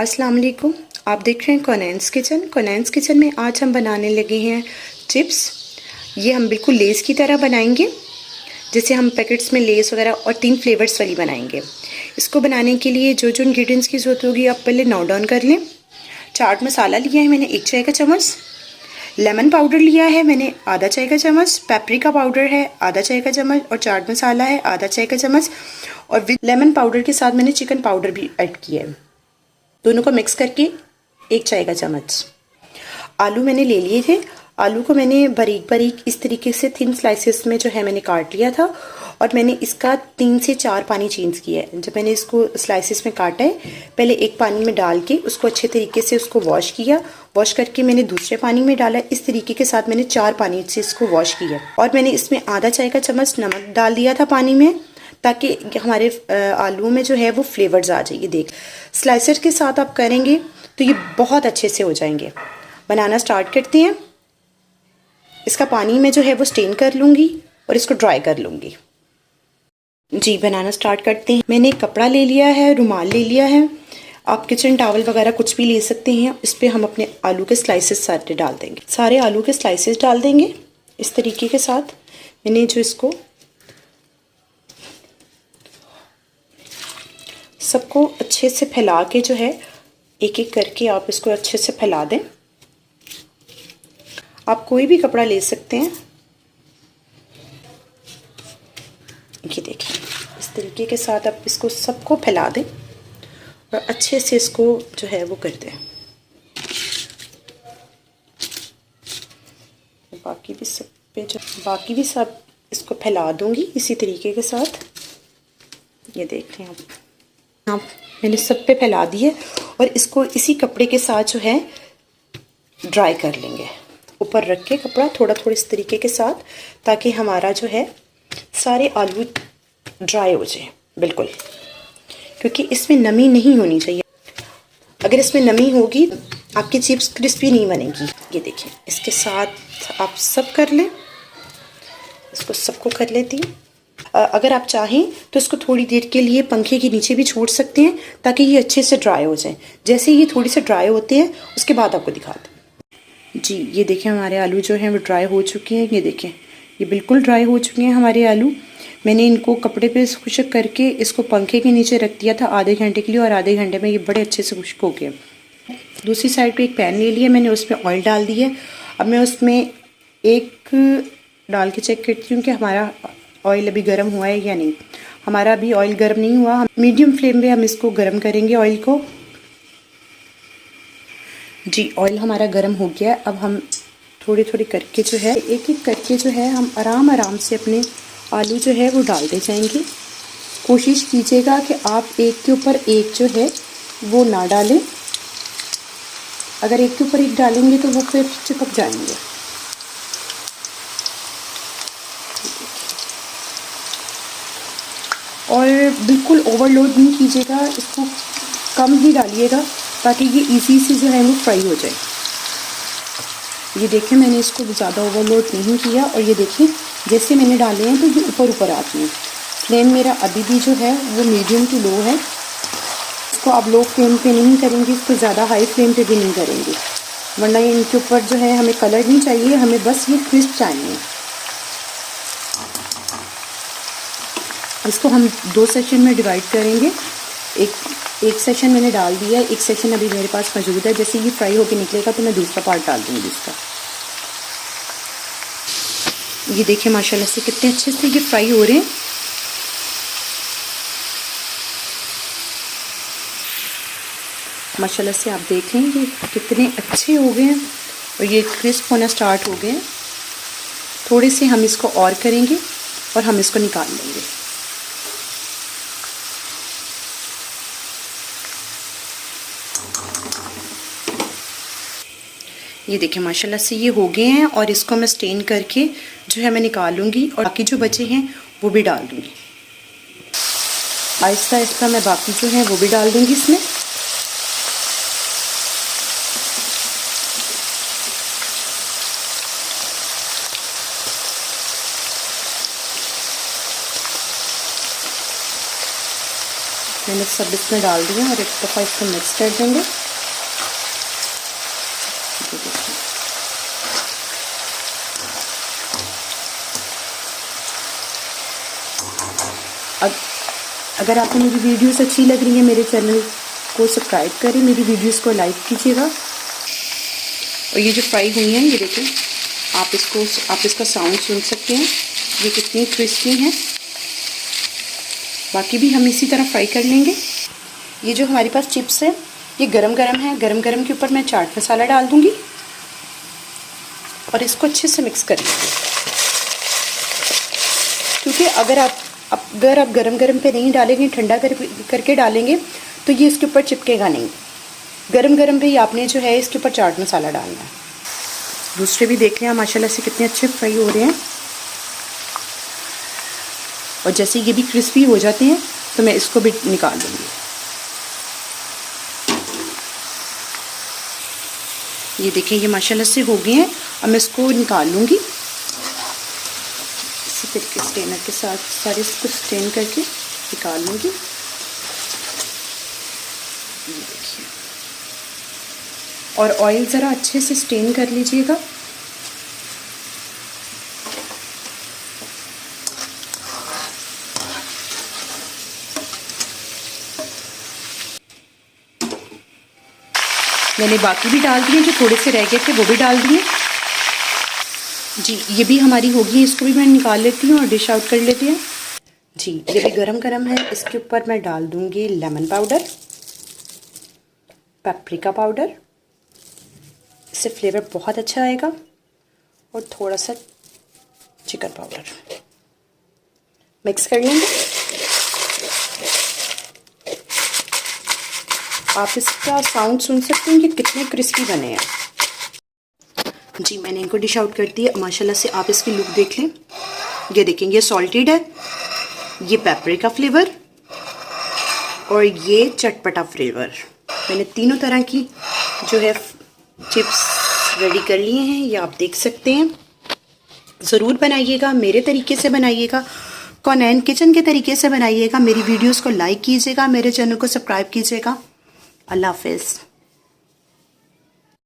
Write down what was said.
अस्सलाम वालेकुम। आप देख रहे हैं कोनैंस किचन। कोनैंस किचन में आज हम बनाने लगे हैं चिप्स। ये हम बिल्कुल लेस की तरह बनाएंगे, जैसे हम पैकेट्स में लेस वगैरह और 3 फ्लेवर्स वाली बनाएंगे। इसको बनाने के लिए जो जो इंग्रेडिएंट्स की ज़रूरत होगी आप पहले नोट डाउन कर लें। चाट मसाला लिया है मैंने 1 चाय का चम्मच। लेमन पाउडर लिया है मैंने आधा चाय का चम्मच। पेपरिका पाउडर है आधा चाय का चम्मच और चाट मसाला है आधा चाय का चम्मच। और विद लेमन पाउडर के साथ मैंने चिकन पाउडर भी ऐड किया है। दोनों को मिक्स करके 1 चाय का चम्मच। आलू मैंने ले लिए थे। आलू को मैंने बारीक बारीक इस तरीके से थिन स्लाइसेस में जो है मैंने काट लिया था और मैंने इसका 3 से 4 पानी चेंज किया है। जब मैंने इसको स्लाइसेस में काटा है, पहले एक पानी में डाल के उसको अच्छे तरीके से उसको वॉश किया। वॉश करके मैंने दूसरे पानी में डाला। इस तरीके के साथ मैंने 4 पानी से इसको वॉश किया और मैंने इसमें आधा चाय का चम्मच नमक डाल दिया था पानी में, ताकि हमारे आलू में जो है वो फ्लेवर्स आ जाइए। देख, स्लाइसर के साथ आप करेंगे तो ये बहुत अच्छे से हो जाएंगे। बनाना स्टार्ट करते हैं। इसका पानी में जो है वो स्टेन कर लूँगी और इसको ड्राई कर लूँगी। जी, बनाना स्टार्ट करते हैं। मैंने एक कपड़ा ले लिया है, रुमाल ले लिया है। आप किचन टॉवल वगैरह कुछ भी ले सकते हैं। इस पर हम अपने आलू के स्लाइसेस सारे डाल देंगे। सारे आलू के स्लाइसेस डाल देंगे इस तरीके के साथ। मैंने जो इसको सबको अच्छे से फैला के जो है एक एक करके आप इसको अच्छे से फैला दें। आप कोई भी कपड़ा ले सकते हैं। ये देखिए, इस तरीके के साथ आप इसको सबको फैला दें और अच्छे से इसको जो है वो कर दें। बाकी भी सब इसको फैला दूंगी इसी तरीके के साथ। ये देख लें आप, मैंने सब पे फैला दिए और इसको इसी कपड़े के साथ जो है ड्राई कर लेंगे। ऊपर रख के कपड़ा थोड़ा थोड़ा इस तरीके के साथ, ताकि हमारा जो है सारे आलू ड्राई हो जाए बिल्कुल, क्योंकि इसमें नमी नहीं होनी चाहिए। अगर इसमें नमी होगी आपकी चिप्स क्रिस्पी नहीं बनेगी। ये देखिए, इसके साथ आप सब कर लें। इसको सबको कर लेती हूँ। अगर आप चाहें तो इसको थोड़ी देर के लिए पंखे के नीचे भी छोड़ सकते हैं, ताकि ये अच्छे से ड्राई हो जाए। जैसे ये थोड़ी से ड्राई होते हैं उसके बाद आपको दिखाते हैं। जी, ये देखें, हमारे आलू जो हैं वो ड्राई हो चुके हैं। ये देखें, ये बिल्कुल ड्राई हो चुके हैं हमारे आलू। मैंने इनको कपड़े पे खुश्क करके इसको पंखे के नीचे रख दिया था आधे घंटे के लिए, और आधे घंटे में ये बड़े अच्छे से खुश्क हो गए। दूसरी साइड पे एक पैन ले लिया मैंने, उसमें ऑयल डाल दिया। अब मैं उसमें एक डाल के चेक करती हूँ कि हमारा ऑयल अभी गर्म हुआ है या नहीं। हमारा अभी ऑयल गर्म नहीं हुआ। मीडियम फ्लेम पे हम इसको गर्म करेंगे ऑयल को। जी, ऑयल हमारा गर्म हो गया। अब हम थोड़ी थोड़ी करके जो है एक एक करके जो है हम आराम आराम से अपने आलू जो है वो डालते जाएंगे। कोशिश कीजिएगा कि आप एक के ऊपर एक जो है वो ना डालें। अगर एक के ऊपर एक डालेंगे तो वो फिर चिपक जाएंगे। और बिल्कुल ओवरलोड नहीं कीजिएगा, इसको कम ही डालिएगा, ताकि ये इजी से जो है वो फ्राई हो जाए। ये देखें, मैंने इसको ज़्यादा ओवरलोड नहीं किया और ये देखें जैसे मैंने डाले हैं तो ये ऊपर ऊपर आती हैं। फ्लेम मेरा अभी भी जो है वो मीडियम टू लो है। इसको आप लो फ्लेम पे नहीं करेंगे, इसको ज़्यादा हाई फ्लेम पे भी नहीं करेंगे, वरना इनके ऊपर जो है हमें कलर नहीं चाहिए, हमें बस ये क्रिस्प चाहिए। इसको हम 2 सेक्शन में डिवाइड करेंगे। एक सेक्शन मैंने डाल दिया है, एक सेक्शन अभी मेरे पास मौजूद है। जैसे ये फ्राई होके निकलेगा तो मैं दूसरा पार्ट डाल दूँगी इसका। ये देखिए माशाल्लाह से कितने अच्छे से ये फ्राई हो रहे हैं। माशाल्लाह से आप देख लें ये कितने अच्छे हो गए हैं और ये क्रिस्प होना स्टार्ट हो गए हैं। थोड़े से हम इसको और करेंगे और हम इसको निकाल लेंगे। ये देखिए माशाल्लाह से ये हो गए हैं और इसको मैं स्टेन करके जो है मैं निकाल लूँगी और बाकी जो बचे हैं वो भी डाल दूँगी। आहिस्ता आहिस्ता मैं बाकी जो है वो भी डाल दूँगी इसमें। मैंने सब इसमें डाल दिया और एक दफ़ा इसको मिक्स कर देंगे। अगर आपको मेरी वीडियोस अच्छी लग रही है, मेरे चैनल को सब्सक्राइब करें, मेरी वीडियोस को लाइक कीजिएगा। और ये जो फ्राई हुई हैं, ये देखें आप इसका साउंड सुन सकते हैं, ये कितनी क्रिस्पी हैं। बाकी भी हम इसी तरह फ्राई कर लेंगे। ये जो हमारे पास चिप्स है, ये गरम गरम है। गरम गरम के ऊपर मैं चाट मसाला डाल दूंगी और इसको अच्छे से मिक्स कर लेंगे। क्योंकि अगर आप गरम गरम पे नहीं डालेंगे, ठंडा करके डालेंगे तो ये इसके ऊपर चिपकेगा नहीं। गरम गरम पे ही आपने जो है इसके ऊपर चाट मसाला डालना है। दूसरे भी देख लें माशाल्लाह से कितने अच्छे फ्राई हो रहे हैं। और जैसे ये भी क्रिस्पी हो जाते हैं तो मैं इसको भी निकाल लूँगी। ये देखें ये माशाल्लाह से हो गए हैं। अब मैं इसको निकाल लूँगी इसी तरीके स्टेनर के साथ, सारे इसको स्टेन करके निकाल लूँगी। ये देखिए, और ऑयल ज़रा अच्छे से स्टेन कर लीजिएगा। मैंने बाकी भी डाल दिए, जो थोड़े से रह गए थे वो भी डाल दिए। जी ये भी हमारी होगी, इसको भी मैं निकाल लेती हूँ और डिश आउट कर लेती हूँ। जी ये भी गरम गरम है। इसके ऊपर मैं डाल दूँगी लेमन पाउडर, पेपरिका पाउडर, इससे फ्लेवर बहुत अच्छा आएगा, और थोड़ा सा चिकन पाउडर। मिक्स कर लेंगे। आप इसका साउंड सुन सकते हैं कि कितने क्रिस्पी बने हैं। जी मैंने इनको डिश आउट कर दिया। माशाल्लाह से आप इसकी लुक देख लें। ये देखेंगे, ये सॉल्टेड है, ये पेपरिका फ्लेवर और ये चटपटा फ्लेवर। मैंने तीनों तरह की जो है चिप्स रेडी कर लिए हैं, ये आप देख सकते हैं। ज़रूर बनाइएगा, मेरे तरीके से बनाइएगा, कौनैन किचन के तरीके से बनाइएगा। मेरी वीडियोस को लाइक कीजिएगा, मेरे चैनल को सब्सक्राइब कीजिएगा। अल्लाह हाफ़िज़।